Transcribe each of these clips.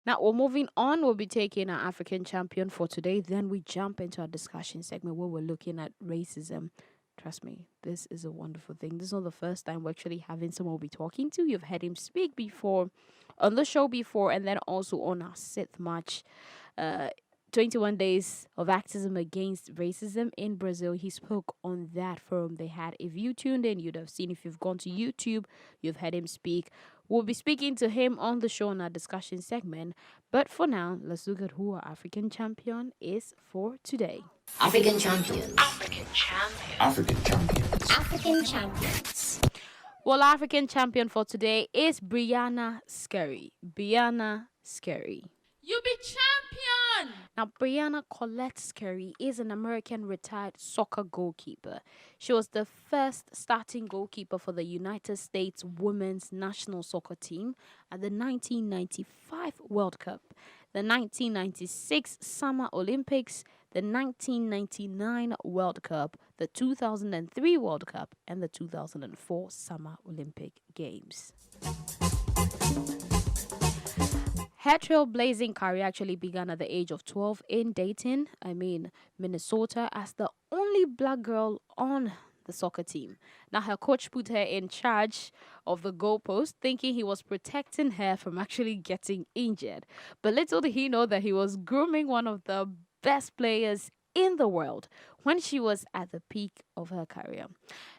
Now, we're moving on. We'll be taking our African champion for today. Then we jump into our discussion segment where we're looking at racism. Trust me, this is a wonderful thing. This is not the first time we're actually having someone we'll be talking to. You've heard him speak before on the show before, and then also on our sixth match. Uh, 21 days of activism against racism in Brazil. He spoke on that forum they had. If you tuned in, you'd have seen. If you've gone to YouTube, you've heard him speak. We'll be speaking to him on the show in our discussion segment. But for now, let's look at who our African champion is for today. African champions. African champions. African champions. African champions. Well, our African champion for today is Briana Scurry. Briana Scurry. You be champion! Now, Briana Colette Scurry is an American retired soccer goalkeeper. She was the first starting goalkeeper for the United States women's national soccer team at the 1995 World Cup, the 1996 Summer Olympics, the 1999 World Cup, the 2003 World Cup, and the 2004 Summer Olympic Games. Her trailblazing career actually began at the age of 12 in Dayton, Minnesota, as the only black girl on the soccer team. Now, her coach put her in charge of the goalpost, thinking he was protecting her from actually getting injured. But little did he know that he was grooming one of the best players in the world when she was at the peak of her career.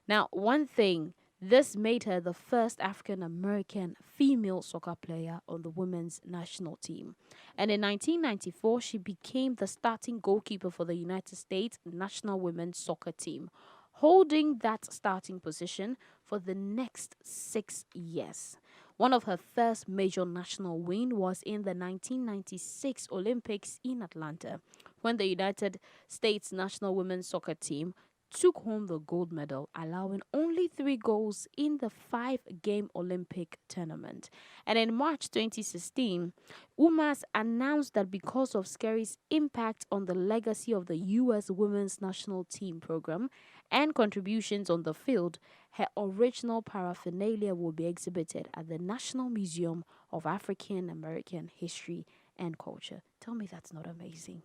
Now, one thing, this made her the first African American female soccer player on the women's national team. And in 1994, she became the starting goalkeeper for the United States national women's soccer team, holding that starting position for the next 6 years. One of her first major national win was in the 1996 Olympics in Atlanta, when the United States national women's soccer team took home the gold medal, allowing only 3 goals in the 5-game Olympic tournament. And in March 2016, UMass announced that because of Scurry's impact on the legacy of the U.S. women's national team program and contributions on the field, her original paraphernalia will be exhibited at the National Museum of African American History and Culture. Tell me that's not amazing.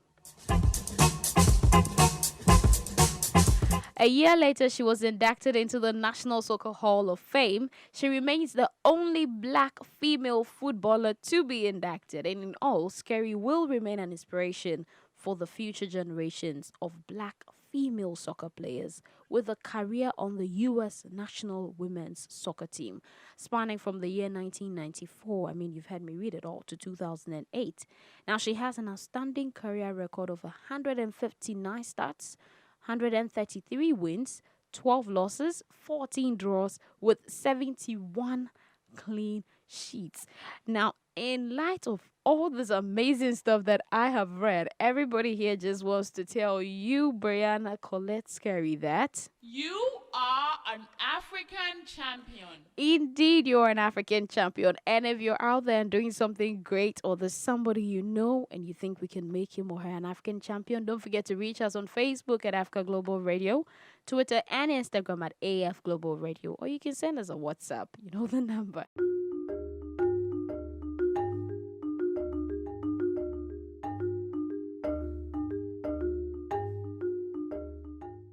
A year later, she was inducted into the National Soccer Hall of Fame. She remains the only black female footballer to be inducted. And in all, Scurry will remain an inspiration for the future generations of black female soccer players with a career on the U.S. national women's soccer team, spanning from the year 1994, you've heard me read it all, to 2008. Now, she has an outstanding career record of 159 starts, 133 wins, 12 losses, 14 draws, with 71 clean sheets. Now, in light of all this amazing stuff that I have read, everybody here just wants to tell you, Briana Colette Scurry, that You are an African champion. indeed you're an African champion. And if you're out there and doing something great, or there's somebody you know and you think we can make him or her an African champion, don't forget to reach us on Facebook at Africa Global Radio, Twitter and Instagram at AF Global Radio, or you can send us a WhatsApp. You know the number.